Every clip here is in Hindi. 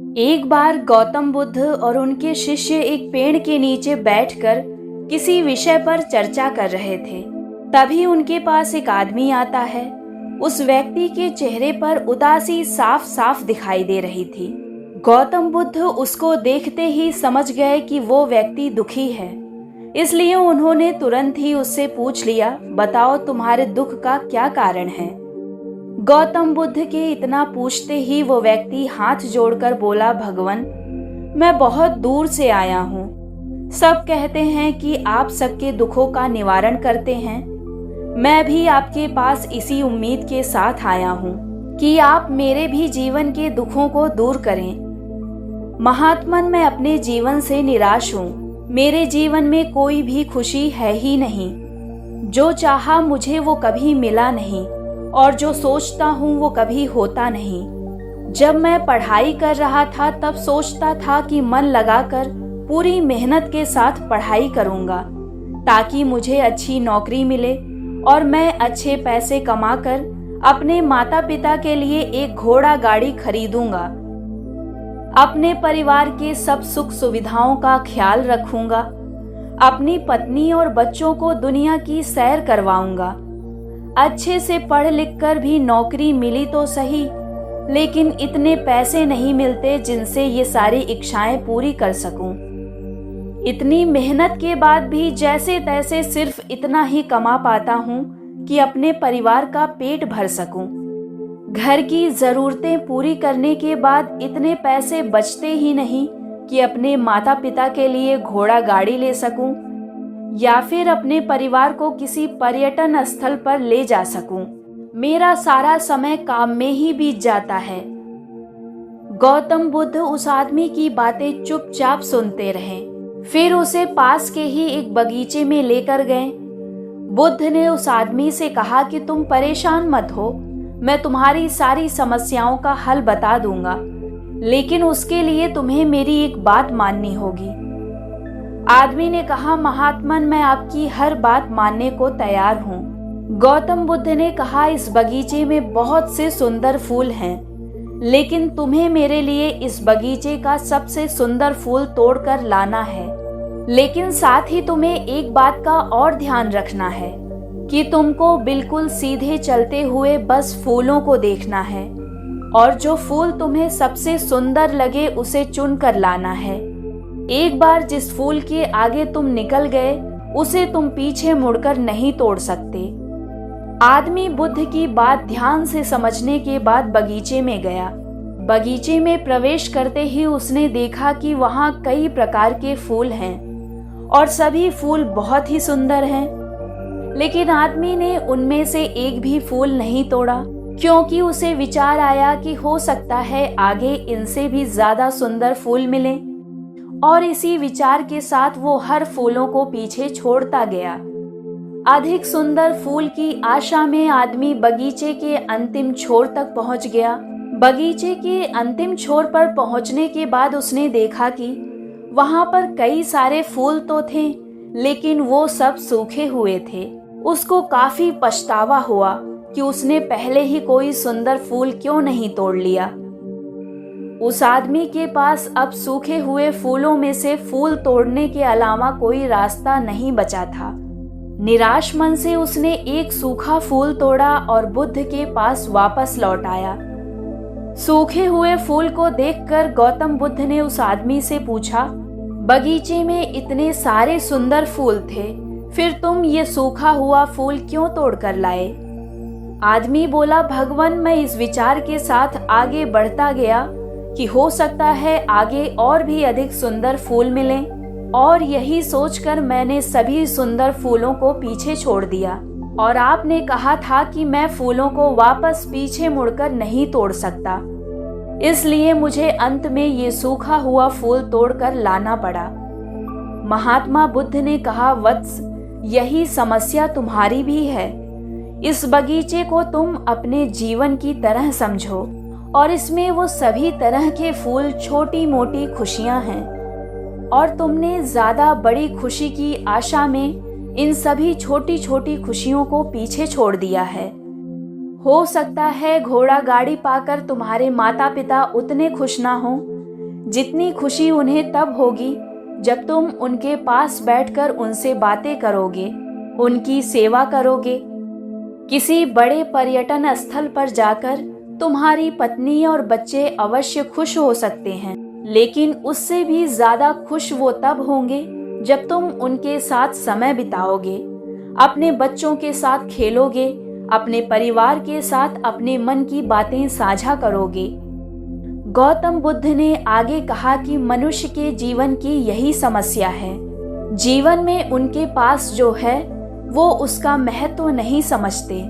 एक बार गौतम बुद्ध और उनके शिष्य एक पेड़ के नीचे बैठकर किसी विषय पर चर्चा कर रहे थे। तभी उनके पास एक आदमी आता है। उस व्यक्ति के चेहरे पर उदासी साफ साफ दिखाई दे रही थी। गौतम बुद्ध उसको देखते ही समझ गए कि वो व्यक्ति दुखी है। इसलिए उन्होंने तुरंत ही उससे पूछ लिया, बताओ तुम्हारे दुख का क्या कारण है। गौतम बुद्ध के इतना पूछते ही वो व्यक्ति हाथ जोड़कर बोला, भगवान, मैं बहुत दूर से आया हूँ। सब कहते हैं कि आप सबके दुखों का निवारण करते हैं। मैं भी आपके पास इसी उम्मीद के साथ आया हूँ कि आप मेरे भी जीवन के दुखों को दूर करें। महात्मन, मैं अपने जीवन से निराश हूँ। मेरे जीवन में कोई भी खुशी है ही नहीं। जो चाहा मुझे वो कभी मिला नहीं और जो सोचता हूँ वो कभी होता नहीं। जब मैं पढ़ाई कर रहा था तब सोचता था कि मन लगाकर पूरी मेहनत के साथ पढ़ाई करूँगा ताकि मुझे अच्छी नौकरी मिले और मैं अच्छे पैसे कमाकर अपने माता पिता के लिए एक घोड़ा गाड़ी खरीदूंगा। अपने परिवार के सब सुख सुविधाओं का ख्याल रखूंगा। अपनी पत्नी और बच्चों को दुनिया की सैर करवाऊंगा। अच्छे से पढ़ लिख कर भी नौकरी मिली तो सही, लेकिन इतने पैसे नहीं मिलते जिनसे ये सारी इच्छाएं पूरी कर सकूं। इतनी मेहनत के बाद भी जैसे तैसे सिर्फ इतना ही कमा पाता हूं कि अपने परिवार का पेट भर सकूं। घर की ज़रूरतें पूरी करने के बाद इतने पैसे बचते ही नहीं कि अपने माता पिता के लिए घोड़ा गाड़ी ले सकूं या फिर अपने परिवार को किसी पर्यटन स्थल पर ले जा सकूं। मेरा सारा समय काम में ही बीत जाता है। गौतम बुद्ध उस आदमी की बातें चुपचाप सुनते रहे। फिर उसे पास के ही एक बगीचे में लेकर गए। बुद्ध ने उस आदमी से कहा कि तुम परेशान मत हो, मैं तुम्हारी सारी समस्याओं का हल बता दूंगा, लेकिन उसके लिए तुम्हें मेरी एक बात माननी होगी। आदमी ने कहा, महात्मन, मैं आपकी हर बात मानने को तैयार हूँ। गौतम बुद्ध ने कहा, इस बगीचे में बहुत से सुंदर फूल हैं, लेकिन तुम्हें मेरे लिए इस बगीचे का सबसे सुंदर फूल तोड़कर लाना है। लेकिन साथ ही तुम्हें एक बात का और ध्यान रखना है कि तुमको बिल्कुल सीधे चलते हुए बस फूलों को देखना है और जो फूल तुम्हें सबसे सुंदर लगे उसे चुन कर लाना है। एक बार जिस फूल के आगे तुम निकल गए उसे तुम पीछे मुड़कर नहीं तोड़ सकते। आदमी बुद्ध की बात ध्यान से समझने के बाद बगीचे में गया। बगीचे में प्रवेश करते ही उसने देखा कि वहाँ कई प्रकार के फूल हैं और सभी फूल बहुत ही सुंदर हैं, लेकिन आदमी ने उनमें से एक भी फूल नहीं तोड़ा, क्योंकि उसे विचार आया कि हो सकता है आगे इनसे भी ज्यादा सुंदर फूल मिलें। और इसी विचार के साथ वो हर फूलों को पीछे छोड़ता गया। अधिक सुंदर फूल की आशा में आदमी बगीचे के अंतिम छोर तक पहुंच गया। बगीचे के अंतिम छोर पर पहुंचने के बाद उसने देखा कि वहां पर कई सारे फूल तो थे, लेकिन वो सब सूखे हुए थे। उसको काफी पछतावा हुआ कि उसने पहले ही कोई सुंदर फूल क्यों नहीं तोड़ लिया। उस आदमी के पास अब सूखे हुए फूलों में से फूल तोड़ने के अलावा कोई रास्ता नहीं बचा था। निराश मन से उसने एक सूखा फूल तोड़ा और बुद्ध के पास वापस लौट आया। सूखे हुए फूल को देखकर गौतम बुद्ध ने उस आदमी से पूछा, बगीचे में इतने सारे सुंदर फूल थे, फिर तुम ये सूखा हुआ फूल क्यों तोड़ कर लाए? आदमी बोला, भगवान, मैं इस विचार के साथ आगे बढ़ता गया कि हो सकता है आगे और भी अधिक सुंदर फूल मिलें, और यही सोचकर मैंने सभी सुंदर फूलों को पीछे छोड़ दिया। और आपने कहा था कि मैं फूलों को वापस पीछे मुड़कर नहीं तोड़ सकता, इसलिए मुझे अंत में ये सूखा हुआ फूल तोड़कर लाना पड़ा। महात्मा बुद्ध ने कहा, वत्स, यही समस्या तुम्हारी भी है। इस बगीचे को तुम अपने जीवन की तरह समझो और इसमें वो सभी तरह के फूल छोटी मोटी खुशियां हैं, और तुमने ज्यादा बड़ी खुशी की आशा में इन सभी छोटी छोटी खुशियों को पीछे छोड़ दिया है। हो सकता है घोड़ा गाड़ी पाकर तुम्हारे माता पिता उतने खुश ना हो, जितनी खुशी उन्हें तब होगी जब तुम उनके पास बैठकर उनसे बातें करोगे, उनकी सेवा करोगे। किसी बड़े पर्यटन स्थल पर जाकर तुम्हारी पत्नी और बच्चे अवश्य खुश हो सकते हैं, लेकिन उससे भी ज्यादा खुश वो तब होंगे जब तुम उनके साथ समय बिताओगे, अपने बच्चों के साथ खेलोगे, अपने परिवार के साथ अपने मन की बातें साझा करोगे। गौतम बुद्ध ने आगे कहा कि मनुष्य के जीवन की यही समस्या है। जीवन में उनके पास जो है वो उसका महत्व नहीं समझते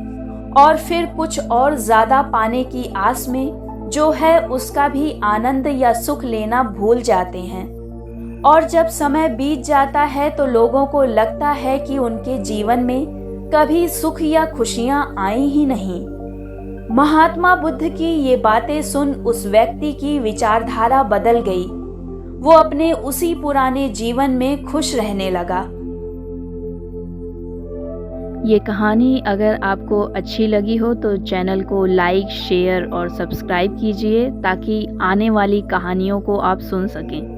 और फिर कुछ और ज्यादा पाने की आस में जो है उसका भी आनंद या सुख लेना भूल जाते हैं। और जब समय बीत जाता है तो लोगों को लगता है कि उनके जीवन में कभी सुख या खुशियां आई ही नहीं। महात्मा बुद्ध की ये बातें सुन उस व्यक्ति की विचारधारा बदल गई। वो अपने उसी पुराने जीवन में खुश रहने लगा। ये कहानी अगर आपको अच्छी लगी हो तो चैनल को लाइक, शेयर और सब्सक्राइब कीजिए ताकि आने वाली कहानियों को आप सुन सकें।